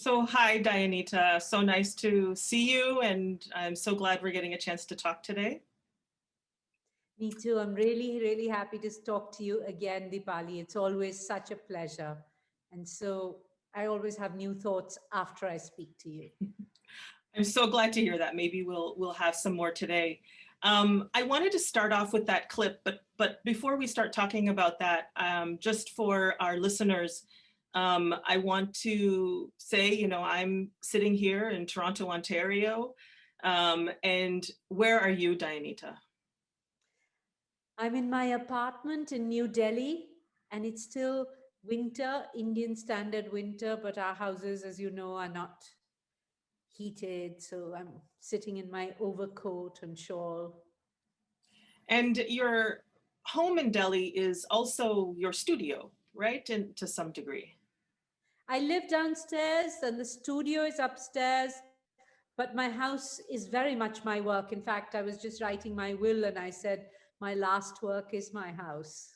So hi, Dayanita. So nice to see you, and I'm so glad we're getting a chance to talk today. Me too. I'm really, really happy to talk to you again, Deepali. It's always such a pleasure. And so I always have new thoughts after I speak to you. I'm so glad to hear that. Maybe we'll have some more today. I wanted to start off with that clip, but before we start talking about that, just for our listeners, I want to say, I'm sitting here in Toronto, Ontario, and where are you, Dayanita? I'm in my apartment in New Delhi, and it's still winter, Indian standard winter, but our houses, as you know, are not heated. So I'm sitting in my overcoat and shawl. And your home in Delhi is also your studio, right? And to some degree. I live downstairs and the studio is upstairs, but my house is very much my work. In fact, I was just writing my will and I said, my last work is my house.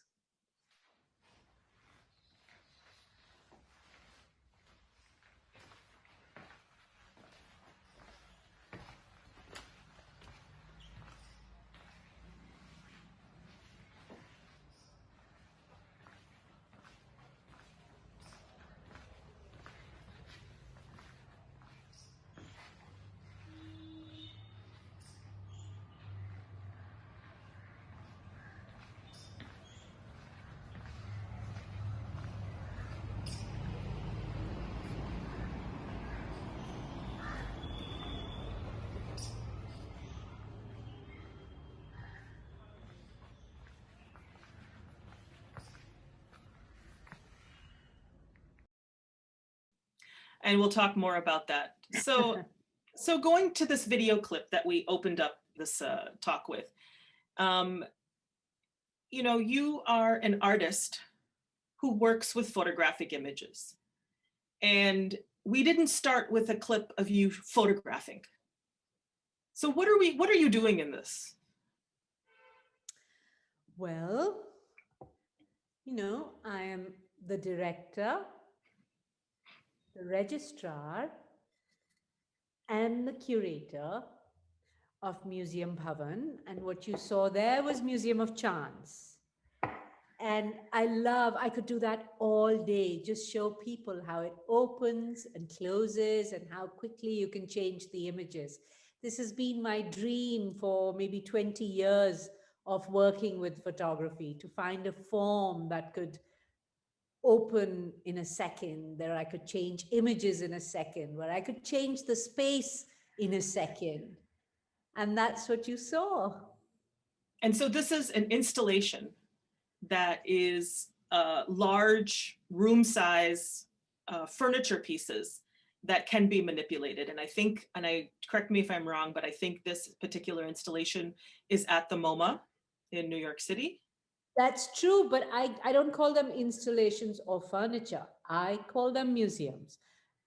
And we'll talk more about that. So going to this video clip that we opened up this talk with, you are an artist who works with photographic images. And we didn't start with a clip of you photographing. So what are you doing in this? Well, I am the director, the registrar, and the curator of Museum Bhavan. And what you saw there was Museum of Chance. And I could do that all day, just show people how it opens and closes and how quickly you can change the images. This has been my dream for maybe 20 years of working with photography, to find a form that could open in a second, where I could change images in a second, where I could change the space in a second. And that's what you saw. And so this is an installation that is large room size furniture pieces that can be manipulated. And I think, correct me if I'm wrong, but I think this particular installation is at the MoMA in New York City. That's true, but I don't call them installations or furniture. I call them museums.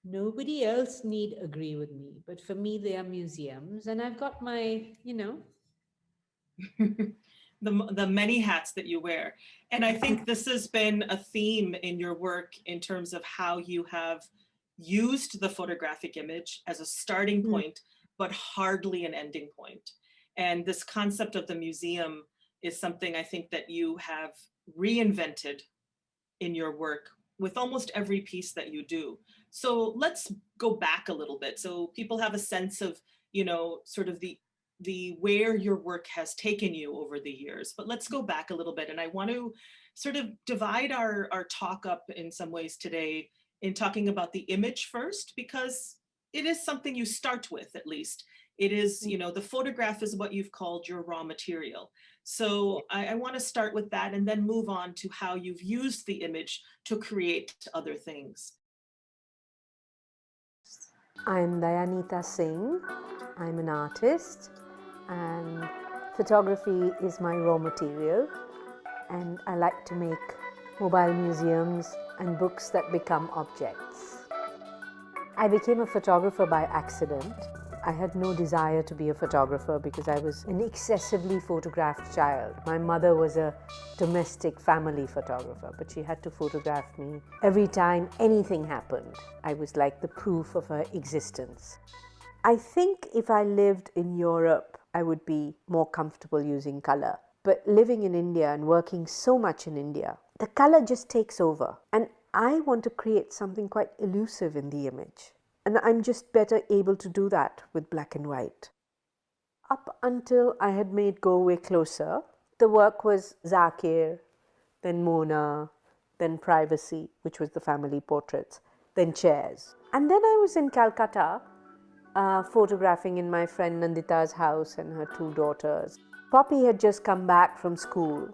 Nobody else need agree with me, but for me, they are museums. And I've got my, the many hats that you wear. And I think this has been a theme in your work in terms of how you have used the photographic image as a starting point, but hardly an ending point. And this concept of the museum is something I think that you have reinvented in your work with almost every piece that you do. So let's go back a little bit so people have a sense of, sort of the where your work has taken you over the years. But let's go back a little bit. And I want to sort of divide our talk up in some ways today in talking about the image first, because it is something you start with, at least. It is, the photograph is what you've called your raw material. So I want to start with that and then move on to how you've used the image to create other things. I'm Dayanita Singh. I'm an artist, and photography is my raw material, and I like to make mobile museums and books that become objects. I became a photographer by accident. I had no desire to be a photographer because I was an excessively photographed child. My mother was a domestic family photographer, but she had to photograph me every time anything happened. I was like the proof of her existence. I think if I lived in Europe, I would be more comfortable using color. But living in India and working so much in India, the color just takes over. And I want to create something quite elusive in the image. And I'm just better able to do that with black and white. Up until I had made Go Away Closer, the work was Zakir, then Mona, then Privacy, which was the family portraits, then Chairs. And then I was in Calcutta photographing in my friend Nandita's house and her two daughters. Poppy had just come back from school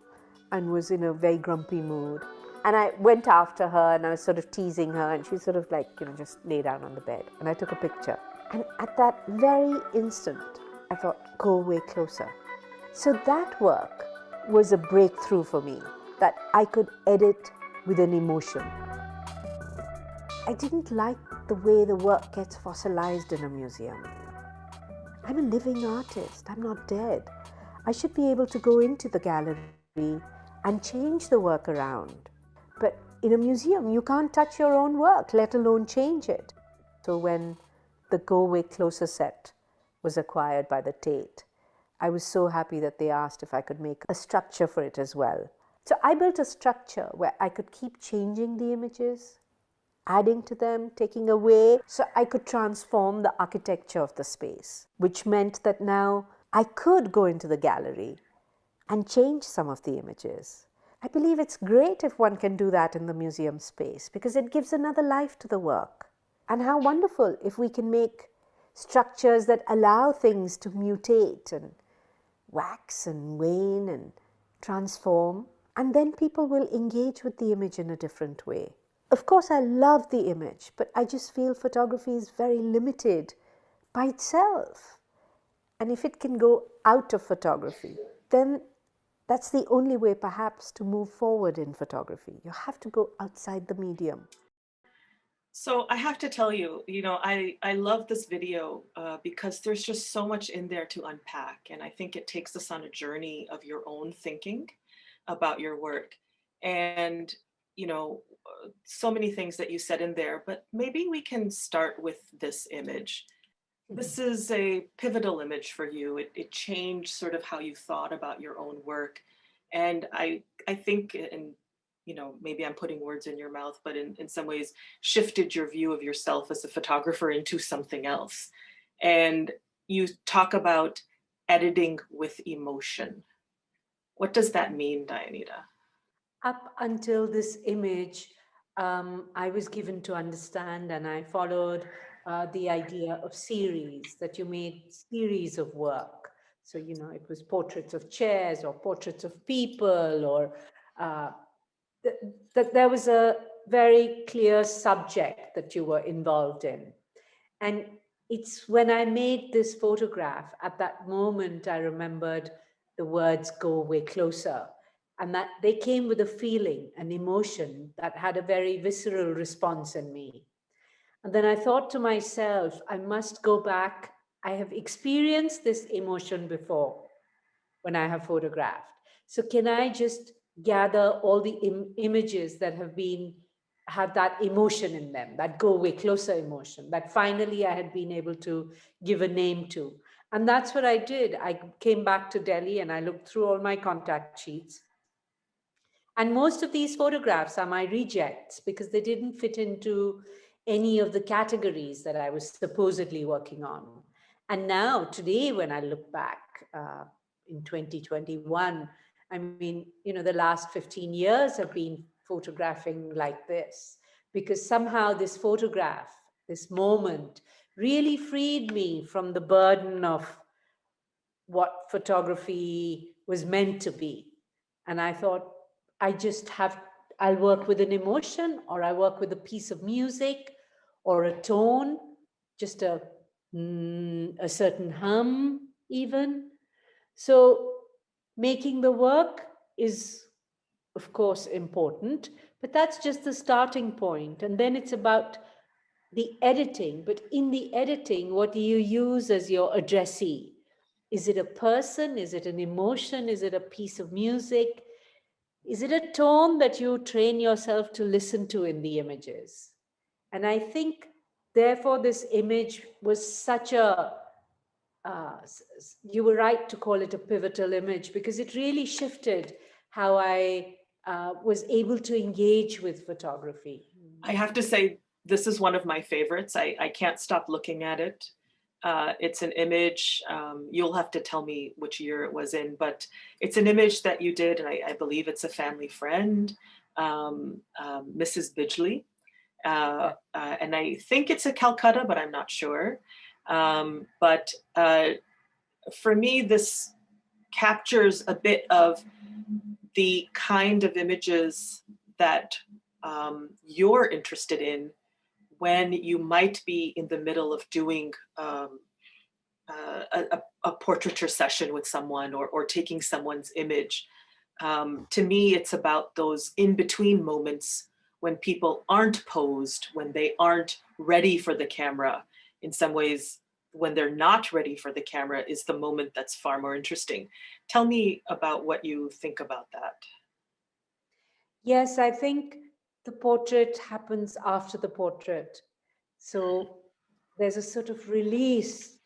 and was in a very grumpy mood. And I went after her and I was sort of teasing her, and she sort of like, just lay down on the bed. And I took a picture. And at that very instant, I thought, go away closer. So that work was a breakthrough for me, that I could edit with an emotion. I didn't like the way the work gets fossilized in a museum. I'm a living artist. I'm not dead. I should be able to go into the gallery and change the work around. But in a museum, you can't touch your own work, let alone change it. So when the Go Away Closer set was acquired by the Tate, I was so happy that they asked if I could make a structure for it as well. So I built a structure where I could keep changing the images, adding to them, taking away, so I could transform the architecture of the space, which meant that now I could go into the gallery and change some of the images. I believe it's great if one can do that in the museum space because it gives another life to the work. And how wonderful if we can make structures that allow things to mutate and wax and wane and transform, and then people will engage with the image in a different way. Of course, I love the image, but I just feel photography is very limited by itself. And if it can go out of photography, then that's the only way perhaps to move forward in photography. You have to go outside the medium. So I have to tell you, I love this video because there's just so much in there to unpack. And I think it takes us on a journey of your own thinking about your work. And, so many things that you said in there, but maybe we can start with this image. This is a pivotal image for you. It changed sort of how you thought about your own work. And I think, and maybe I'm putting words in your mouth, but in some ways shifted your view of yourself as a photographer into something else. And you talk about editing with emotion. What does that mean, Dayanita? Up until this image, I was given to understand, and I followed the idea of series, that you made series of work. So, it was portraits of chairs or portraits of people, or that there was a very clear subject that you were involved in. And it's when I made this photograph, at that moment, I remembered the words "go away closer." And that they came with a feeling, an emotion that had a very visceral response in me. And then I thought to myself, I must go back. I have experienced this emotion before when I have photographed. So can I just gather all the images that have that emotion in them, that go away closer emotion, that finally I had been able to give a name to. And that's what I did. I came back to Delhi and I looked through all my contact sheets. And most of these photographs are my rejects because they didn't fit into any of the categories that I was supposedly working on. And now, today, when I look back in 2021, I mean, the last 15 years have been photographing like this, because somehow this photograph, this moment, really freed me from the burden of what photography was meant to be. And I thought, I'll work with an emotion, or I work with a piece of music or a tone, just a certain hum even. So making the work is, of course, important, but that's just the starting point. And then it's about the editing, but in the editing, what do you use as your addressee? Is it a person? Is it an emotion? Is it a piece of music? Is it a tone that you train yourself to listen to in the images? And I think, therefore, this image was such a, you were right to call it a pivotal image, because it really shifted how I was able to engage with photography. I have to say, this is one of my favorites. I can't stop looking at it. It's an image, you'll have to tell me which year it was in, but it's an image that you did, and I believe it's a family friend, Mrs. Bidgley. And I think it's a Calcutta, but I'm not sure. But for me, this captures a bit of the kind of images that you're interested in when you might be in the middle of doing a portraiture session with someone, or taking someone's image. To me, it's about those in-between moments when people aren't posed, when they aren't ready for the camera. In some ways, when they're not ready for the camera is the moment that's far more interesting. Tell me about what you think about that. Yes, I think the portrait happens after the portrait. So there's a sort of release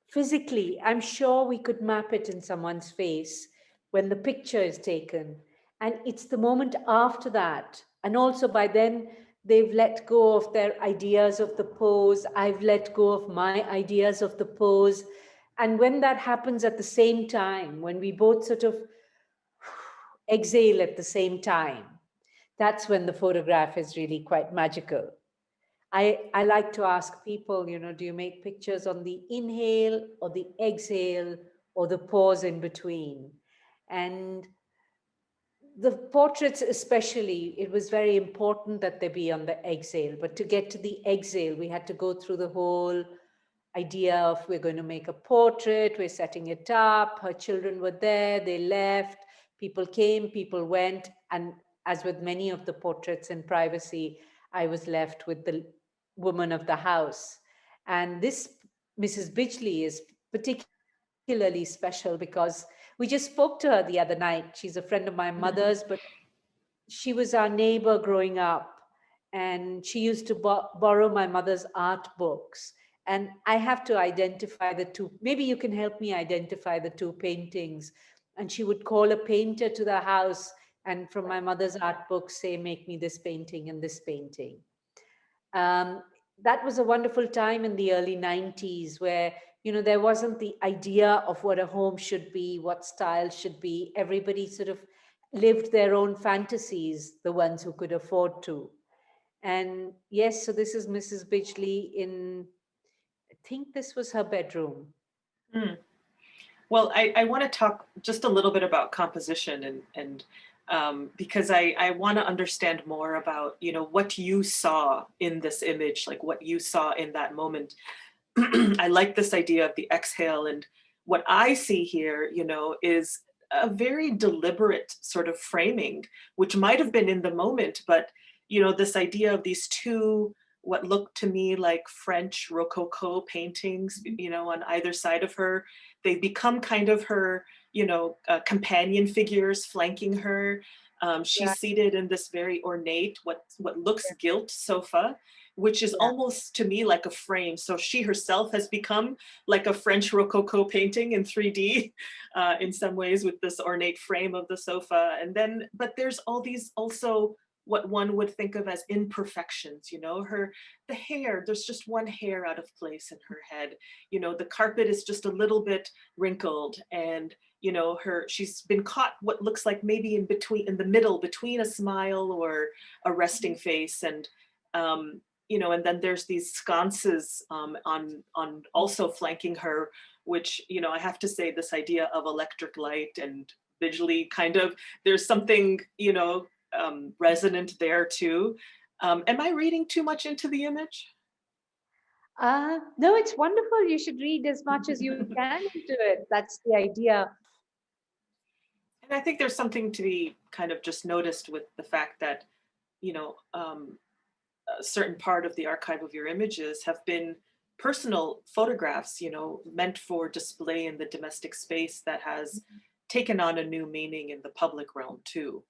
physically. I'm sure we could map it in someone's face when the picture is taken. And it's the moment after that. And also by then, they've let go of their ideas of the pose. I've let go of my ideas of the pose. And when that happens at the same time, when we both sort of exhale at the same time, that's when the photograph is really quite magical. I like to ask people, do you make pictures on the inhale or the exhale or the pause in between? And the portraits especially, it was very important that they be on the exhale. But to get to the exhale, we had to go through the whole idea of, we're going to make a portrait, we're setting it up, her children were there, they left, people came, people went. And as with many of the portraits in privacy, I was left with the woman of the house. And this Mrs. Bidgley is particularly special because we just spoke to her the other night. She's a friend of my mother's, but she was our neighbor growing up, and she used to borrow my mother's art books. And I have to identify the two. Maybe you can help me identify the two paintings. And she would call a painter to the house, and from my mother's art books say, make me this painting and this painting. That was a wonderful time in the early 90s where, there wasn't the idea of what a home should be, what style should be. Everybody sort of lived their own fantasies, the ones who could afford to. And yes, so this is Mrs. Bidgley in, I think this was her bedroom. Mm. Well, I want to talk just a little bit about composition, and because I want to understand more about, what you saw in this image, like what you saw in that moment. I like this idea of the exhale, and what I see here, is a very deliberate sort of framing, which might have been in the moment, but, this idea of these two, what looked to me like French Rococo paintings, on either side of her. They become kind of her, companion figures flanking her. She's seated in this very ornate, what looks gilt sofa, which is almost to me like a frame. So she herself has become like a French Rococo painting in 3D in some ways, with this ornate frame of the sofa. And then, but there's all these also what one would think of as imperfections, the hair, there's just one hair out of place in her head. The carpet is just a little bit wrinkled, and she's been caught what looks like maybe in the middle between a smile or a resting face. And and then there's these sconces on also flanking her, which, I have to say, this idea of electric light and visually kind of, there's something, resonant there too. Am I reading too much into the image? No, it's wonderful. You should read as much as you can into it. That's the idea. And I think there's something to be kind of just noticed with the fact that, a certain part of the archive of your images have been personal photographs, meant for display in the domestic space that has taken on a new meaning in the public realm too.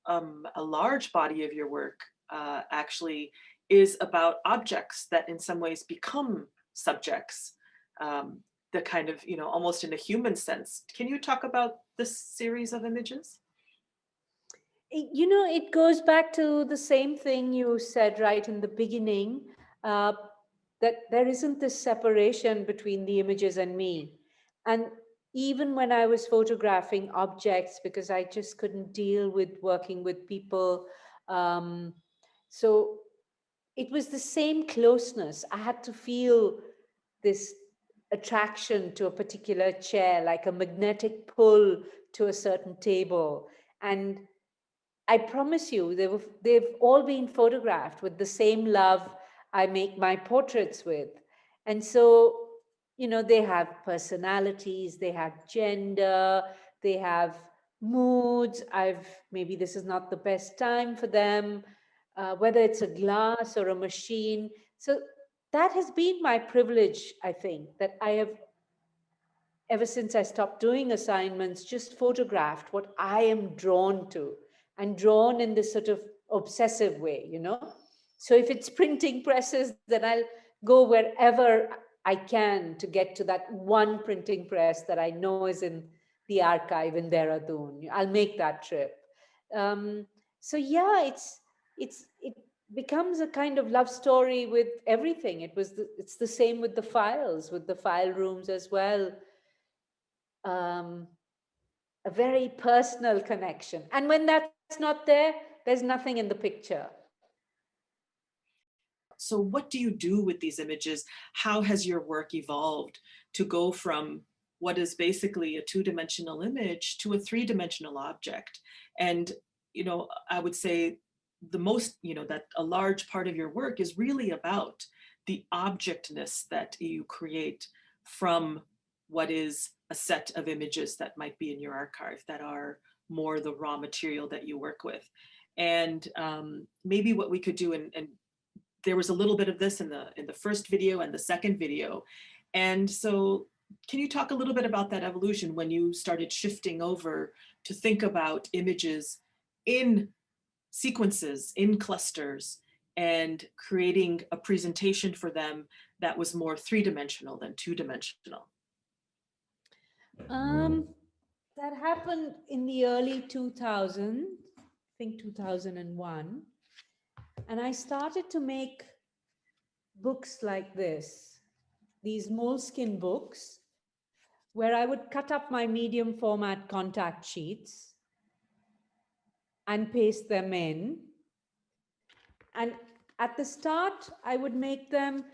A large body of your work actually is about objects that in some ways become subjects, the kind of, almost in a human sense. Can you talk about this series of images? It goes back to the same thing you said right in the beginning, uh, that there isn't this separation between the images and me. And even when I was photographing objects, because I just couldn't deal with working with people, so it was the same closeness. I had to feel this attraction to a particular chair, like a magnetic pull to a certain table. And I promise you, they've all been photographed with the same love I make my portraits with. And so, they have personalities, they have gender, they have moods. Maybe this is not the best time for them, whether it's a glass or a machine. So that has been my privilege, I think, that I have, ever since I stopped doing assignments, just photographed what I am drawn to, and drawn in this sort of obsessive way. So if it's printing presses, then I'll go wherever I can to get to that one printing press that I know is in the archive in Dehradun. I'll make that trip. So yeah, it becomes a kind of love story with everything. It's the same with the files, with the file rooms as well. A very personal connection. And when that's not there, there's nothing in the picture. So what do you do with these images? How has your work evolved to go from what is basically a two-dimensional image to a three-dimensional object? And, I would say that a large part of your work is really about the objectness that you create from what is a set of images that might be in your archive that are more the raw material that you work with. And maybe what we could do, and there was a little bit of this in the first video and the second video. And so can you talk a little bit about that evolution when you started shifting over to think about images in sequences, in clusters, and creating a presentation for them that was more three-dimensional than two-dimensional? That happened in the early 2000s, I think 2001. And I started to make books like this, these moleskin books, where I would cut up my medium format contact sheets and paste them in. And at the start, I would make them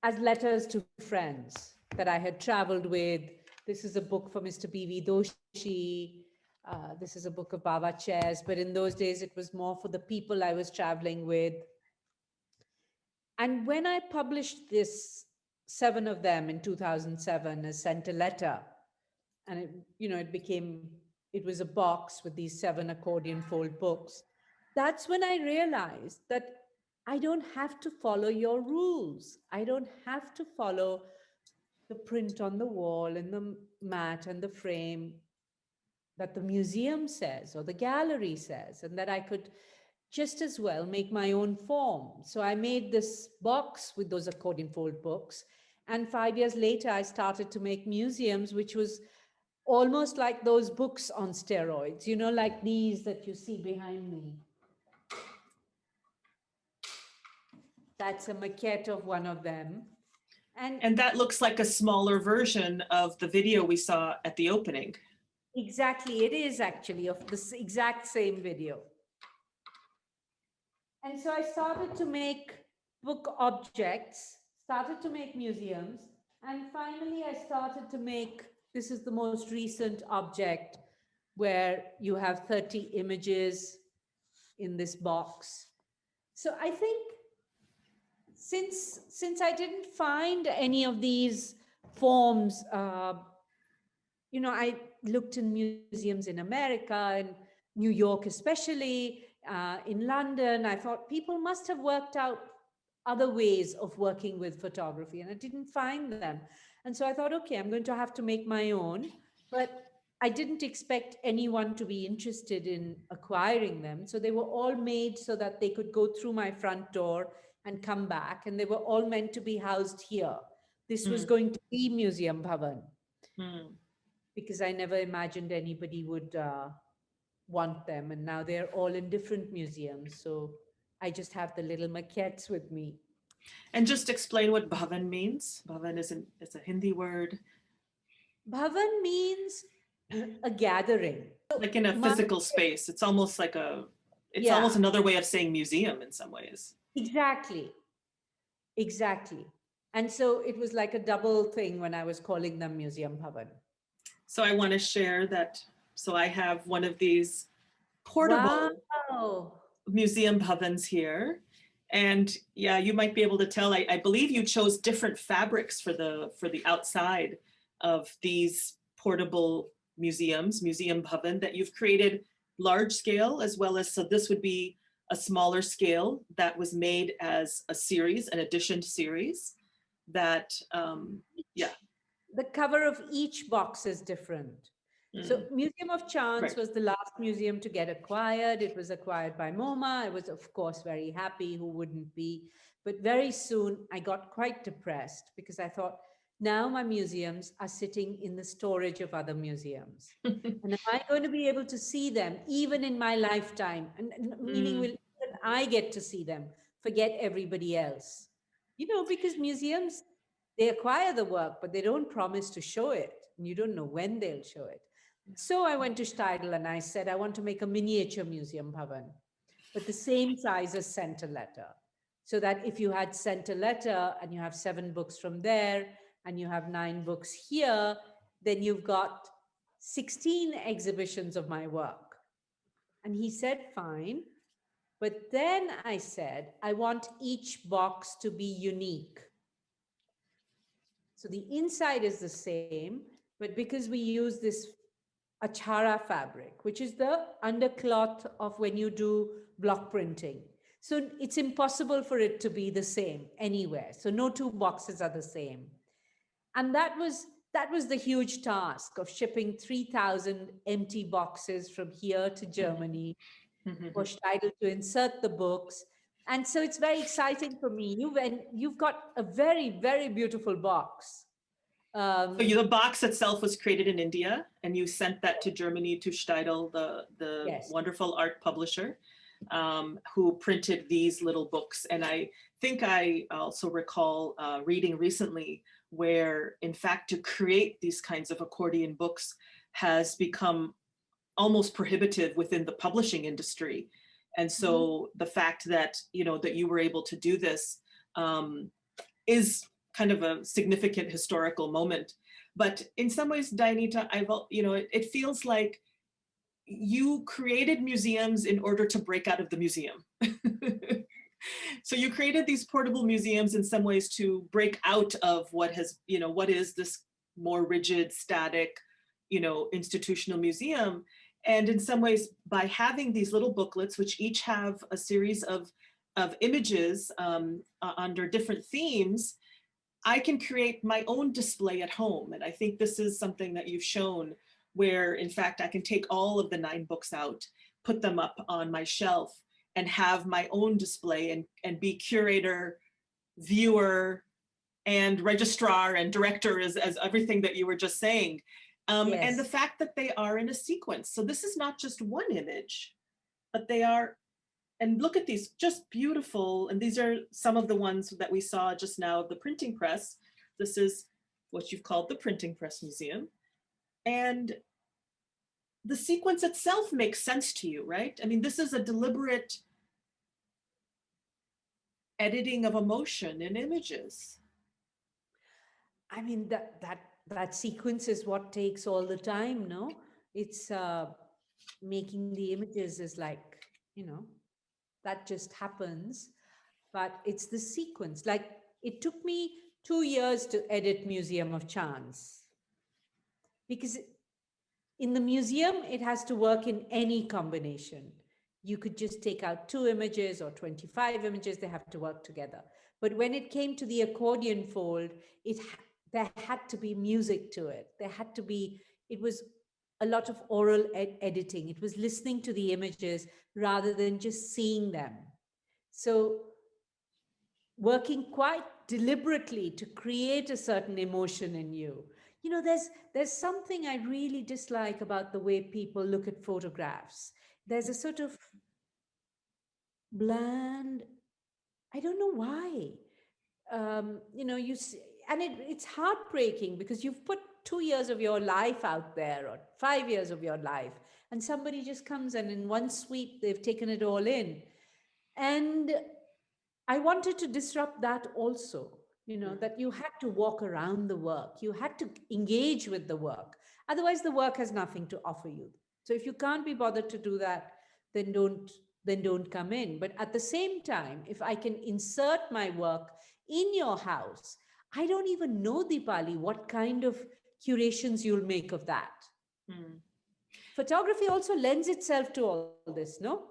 as letters to friends that I had traveled with. This is a book for Mr. B.V. Doshi. This is a book of Baba Chairs. But in those days, it was more for the people I was traveling with. And when I published this, 7 of them in 2007, I sent a letter. And it was a box with these 7 accordion fold books. That's when I realized that I don't have to follow your rules. I don't have to follow the print on the wall and the mat and the frame that the museum says or the gallery says, and that I could just as well make my own form. So I made this box with those accordion fold books. And 5 years later, I started to make museums, which was almost like those books on steroids, like these that you see behind me. That's a maquette of one of them. And that looks like a smaller version of the video we saw at the opening. Exactly, it is actually of this exact same video. And so I started to make book objects, started to make museums, and finally I started to make, this is the most recent object where you have 30 images in this box. So I think since I didn't find any of these forms, I looked in museums in America and New York especially, in London. I thought people must have worked out other ways of working with photography, and I didn't find them. And so I thought, okay, I'm going to have to make my own. But I didn't expect anyone to be interested in acquiring them. So they were all made so that they could go through my front door and come back. And they were all meant to be housed here. This was Mm, going to be Museum Bhavan, mm. because I never imagined anybody would want them. And now they're all in different museums. So I just have the little maquettes with me. And just explain what bhavan means. Bhavan is a Hindi word, Bhavan means a gathering. like in a My, physical space. It's almost like it's almost yeah, another way of saying museum in some ways. exactly. Exactly. And so it was like a double thing when I was calling them Museum Bhavan. So I want to share that. So I have one of these portable Wow. museum bhavans here. And yeah, you might be able to tell, I believe you chose different fabrics for the outside of these portable museums, museum bhavan, that you've created large scale as well as, so this would be a smaller scale that was made as a series, an edition series that, yeah. The cover of each box is different. So Mm, Museum of Chance right. was the last museum to get acquired. It was acquired by MoMA. I was, of course, very happy. Who wouldn't be? But very soon I got quite depressed because I thought, now my museums are sitting in the storage of other museums. And am I going to be able to see them even in my lifetime? And meaning, will Mm, even I get to see them? Forget everybody else. You know, because museums, they acquire the work, but they don't promise to show it. And you don't know when they'll show it. So I went to Steidl and I said, I want to make a miniature museum bhavan, but the same size as Center Letter. So that if you had Center Letter and you have 7 books from there and you have 9 books here, then you've got 16 exhibitions of my work. And he said, fine. But then I said, I want each box to be unique. So the inside is the same, but because we use this achara fabric, which is the undercloth of when you do block printing. So it's impossible for it to be the same anywhere. So no 2 boxes are the same. And that was the huge task of shipping 3,000 empty boxes from here to Germany for Steidl to insert the books. And so it's very exciting for me. You've got a very, very beautiful box. So the box itself was created in India, and you sent that to Germany to Steidl, the Yes. wonderful art publisher, who printed these little books. And I think I also recall reading recently where, in fact, to create these kinds of accordion books has become almost prohibitive within the publishing industry. And so the fact that, that you were able to do this is kind of a significant historical moment. But in some ways, Dayanita, it feels like you created museums in order to break out of the museum. So you created these portable museums in some ways to break out of what is this more rigid, static, institutional museum. And in some ways, by having these little booklets, which each have a series of images under different themes, I can create my own display at home. And I think this is something that you've shown where, in fact, I can take all of the 9 books out, put them up on my shelf, and have my own display and be curator, viewer, and registrar and director as everything that you were just saying. Yes. And the fact that they are in a sequence. So this is not just one image, but they are, and look at these, just beautiful. And these are some of the ones that we saw just now of the printing press. This is what you've called the Printing Press Museum. And the sequence itself makes sense to you, right? I mean, this is a deliberate editing of emotion in images. I mean, that sequence is what takes all the time, no? It's making the images is like, that just happens. But it's the sequence. Like, it took me 2 years to edit Museum of Chance. Because in the museum, it has to work in any combination. you could just take out 2 images or 25 images, they have to work together. But when it came to the accordion fold, there had to be music to it. It was a lot of oral editing. It was listening to the images rather than just seeing them. So working quite deliberately to create a certain emotion in you. You know, there's something I really dislike about the way people look at photographs. There's a sort of bland, I don't know why. You know, and it's heartbreaking because you've put 2 years of your life out there or 5 years of your life, and somebody just comes and in one sweep they've taken it all in. And I wanted to disrupt that also, you know, that you had to walk around the work, you had to engage with the work. Otherwise, the work has nothing to offer you. So if you can't be bothered to do that, then don't come in. But at the same time, if I can insert my work in your house, I don't even know, Deepali, what kind of curations you'll make of that. Mm. Photography also lends itself to all this, no?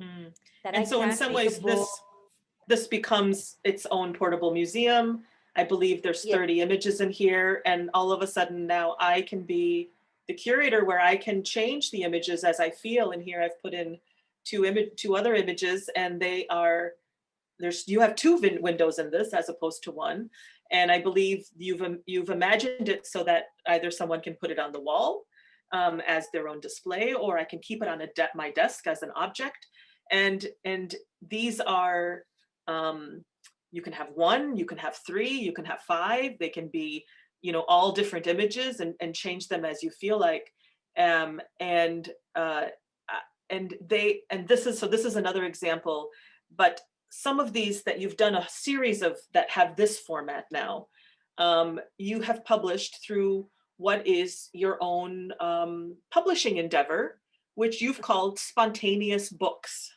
Mm. That I And so in can some make a ways, book. this becomes its own portable museum. I believe there's Yeah. 30 images in here, and all of a sudden now I can be the curator where I can change the images as I feel. And here I've put in two other images, and you have two windows in this as opposed to one. And I believe you've imagined it so that either someone can put it on the wall as their own display, or I can keep it on my desk as an object. And these are, you can have one, you can have three, you can have five. They can be, you know, all different images, and change them as you feel like. And this is another example. But some of these that you've done a series of that have this format now, you have published through what is your own publishing endeavor, which you've called Spontaneous Books.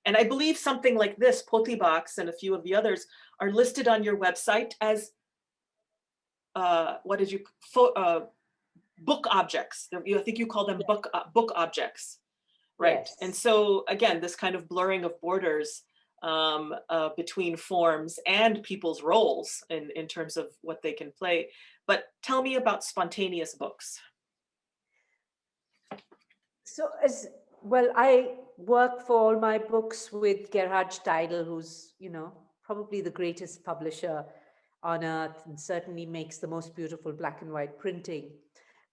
And I believe something like this, Poti Box and a few of the others, are listed on your website as book objects. I think you call them book objects, right? Yes. And so again, this kind of blurring of borders between forms and people's roles in terms of what they can play. But tell me about Spontaneous Books. So I work for all my books with Gerhard Steidl, who's, you know, probably the greatest publisher on earth and certainly makes the most beautiful black and white printing.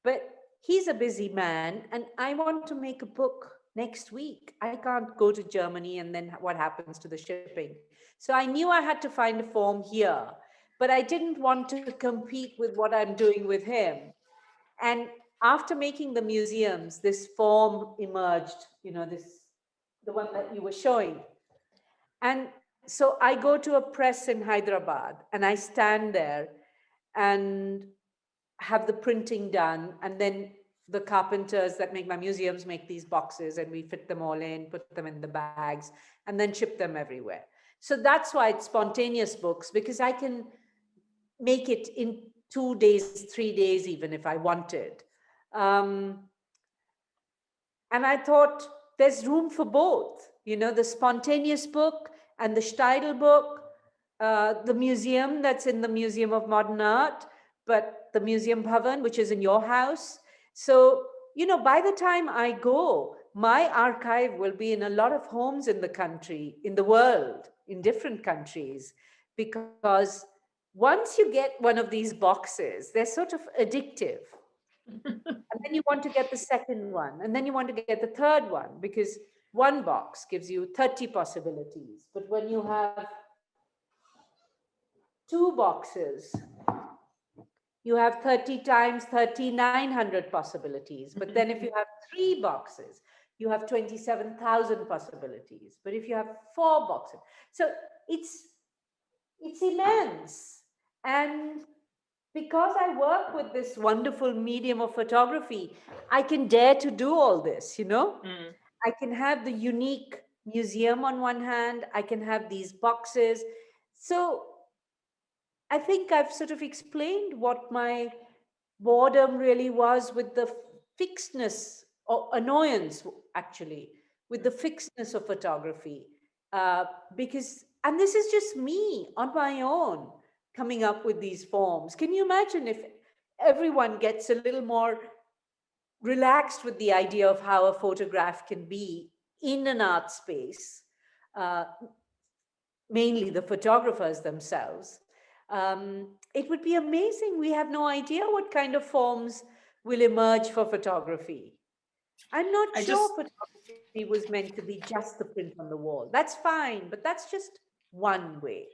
But he's a busy man, and I want to make a book next week. I can't go to Germany, and then what happens to the shipping? So I knew I had to find a form here, but I didn't want to compete with what I'm doing with him. And after making the museums, this form emerged, you know, the one that you were showing. And so I go to a press in Hyderabad and I stand there and have the printing done. And then the carpenters that make my museums make these boxes, and we fit them all in, put them in the bags, and then ship them everywhere. So that's why it's Spontaneous Books, because I can make it in 2 days, 3 days, even if I wanted. And I thought there's room for both, you know, the Spontaneous book and the Steidl book, the museum that's in the Museum of Modern Art, but the Museum Bhavan, which is in your house. So, you know, by the time I go, my archive will be in a lot of homes in the country, in the world, in different countries, because once you get one of these boxes, they're sort of addictive. And then you want to get the second one, and then you want to get the third one, because one box gives you 30 possibilities. But when you have 2 boxes, you have 30 times 3,900 possibilities. But then if you have 3 boxes, you have 27,000 possibilities. But if you have 4 boxes, so it's immense. And because I work with this wonderful medium of photography, I can dare to do all this, you know? Mm. I can have the unique museum on one hand, I can have these boxes. So I think I've sort of explained what my boredom really was with the fixedness or annoyance, actually, with the fixedness of photography. Because, and this is just me on my own coming up with these forms. Can you imagine if everyone gets a little more relaxed with the idea of how a photograph can be in an art space, uh, mainly the photographers themselves? It would be amazing. We have no idea what kind of forms will emerge for photography. I'm not I sure just, photography was meant to be just the print on the wall. That's fine, but that's just one way.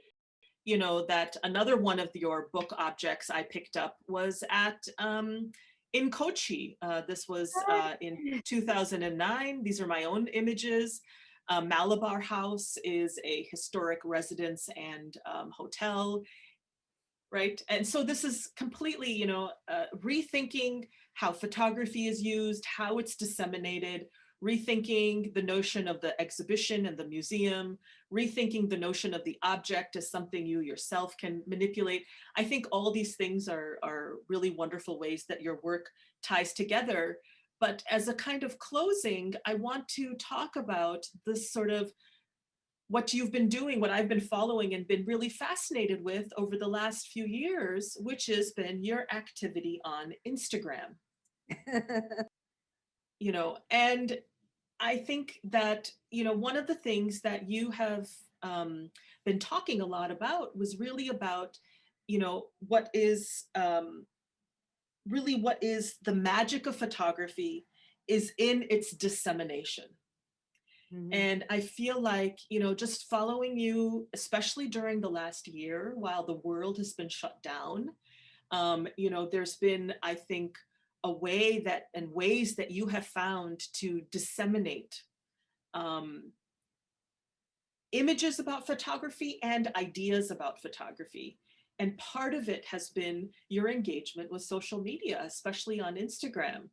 you know, that another one of your book objects I picked up was at in Kochi. This was in 2009. These are my own images. Malabar House is a historic residence and hotel, right? And so this is completely, you know, rethinking how photography is used, how it's disseminated, rethinking the notion of the exhibition and the museum, rethinking the notion of the object as something you yourself can manipulate. I think all these things are really wonderful ways that your work ties together. But as a kind of closing, I want to talk about this sort of what you've been doing, what I've been following and been really fascinated with over the last few years, which has been your activity on Instagram. You know, and I think that, you know, one of the things that you have been talking a lot about was really about, you know, what is really what is the magic of photography is in its dissemination. Mhm. And I feel like, you know, just following you, especially during the last year while the world has been shut down, you know, there's been, I think, a way that and ways that you have found to disseminate um, images about photography and ideas about photography. And part of it has been your engagement with social media, especially on Instagram.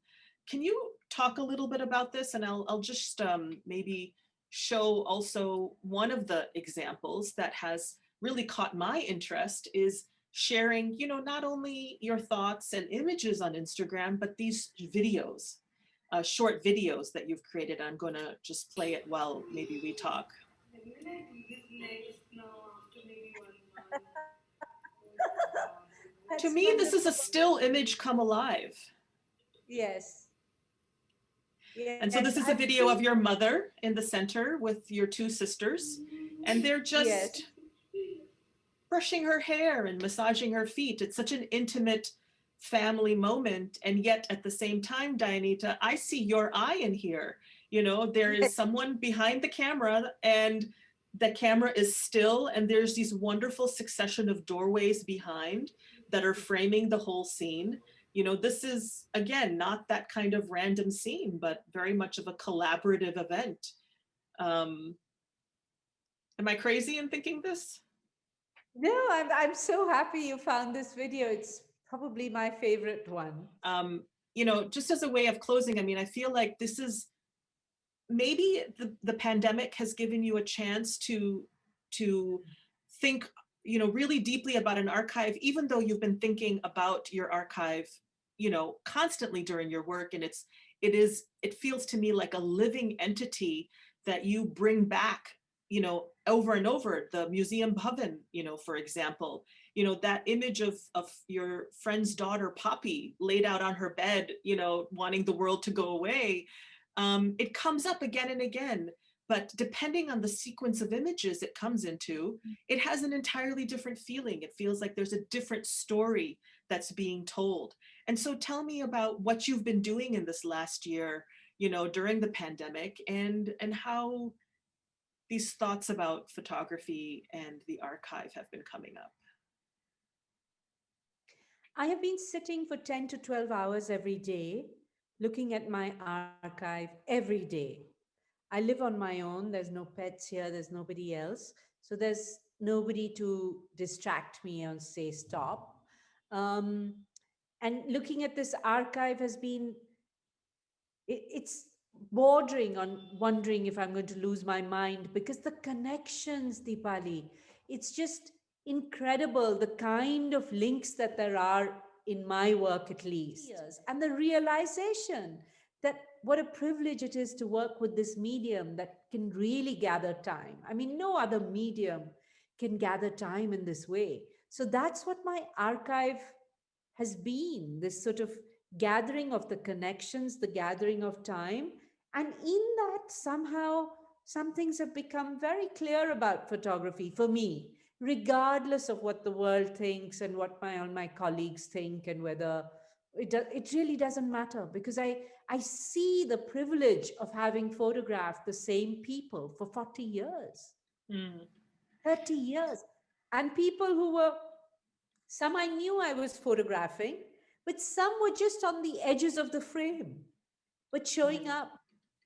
Can you talk a little bit about this? And I'll just maybe show also one of the examples that has really caught my interest is sharing, you know, not only your thoughts and images on Instagram, but these videos, short videos that you've created. I'm going to just play it while maybe we talk. To That's me, this is a wonderful. still image come alive. Yes. And so Yes. this is a I video think, of your mother in the center with your two sisters, and they're yes. just brushing her hair and massaging her feet. It's such an intimate family moment. And yet at the same time, Dayanita, I see your eye in here. You know, there Yes. is someone behind the camera and the camera is still, and there's these wonderful succession of doorways behind that are framing the whole scene. You know, this is, again, not that kind of random scene, but very much of a collaborative event. Um, am I crazy in thinking this? No, I'm so happy you found this video. It's probably my favorite one. um, you know, just as a way of closing, I mean, I feel like this is maybe the pandemic has given you a chance to think, you know, really deeply about an archive, even though you've been thinking about your archive, you know, constantly during your work. And it feels to me like a living entity that you bring back, you know, over and over. The museum bhavan, you know, for example, you know, that image of your friend's daughter Poppy laid out on her bed, you know, wanting the world to go away. It comes up again and again, but depending on the sequence of images it comes into, it has an entirely different feeling. It feels like there's a different story that's being told. And so tell me about what you've been doing in this last year, you know, during the pandemic, and how these thoughts about photography and the archive have been coming up. I have been sitting for 10 to 12 hours every day, looking at my archive every day. I live on my own. There's no pets here, there's nobody else. So there's nobody to distract me or say stop. Um, and looking at this archive has been, it's bordering on wondering if I'm going to lose my mind because the connections, Deepali, it's just incredible the kind of links that there are in my work, at least. And the realization that what a privilege it is to work with this medium that can really gather time. I mean, no other medium can gather time in this way. So that's what my archive has been, this sort of gathering of the connections, the gathering of time. And in that, somehow, some things have become very clear about photography for me, regardless of what the world thinks and what all my colleagues think, and whether it really doesn't matter, because I see the privilege of having photographed the same people for 40 years, Mm. 30 years. And people who were, some I knew I was photographing, but some were just on the edges of the frame, but showing Mm. up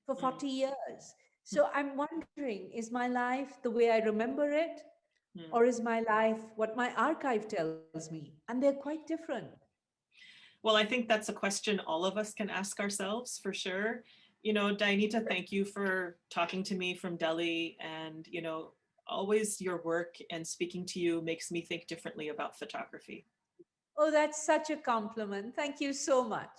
for Mm. 40 years. So I'm wondering, is my life the way I remember it? Mm. Or is my life what my archive tells me? And they're quite different. Well, I think that's a question all of us can ask ourselves for sure. You know, Dayanita, thank you for talking to me from Delhi. And, you know, always your work and speaking to you makes me think differently about photography. Oh, that's such a compliment. Thank you so much.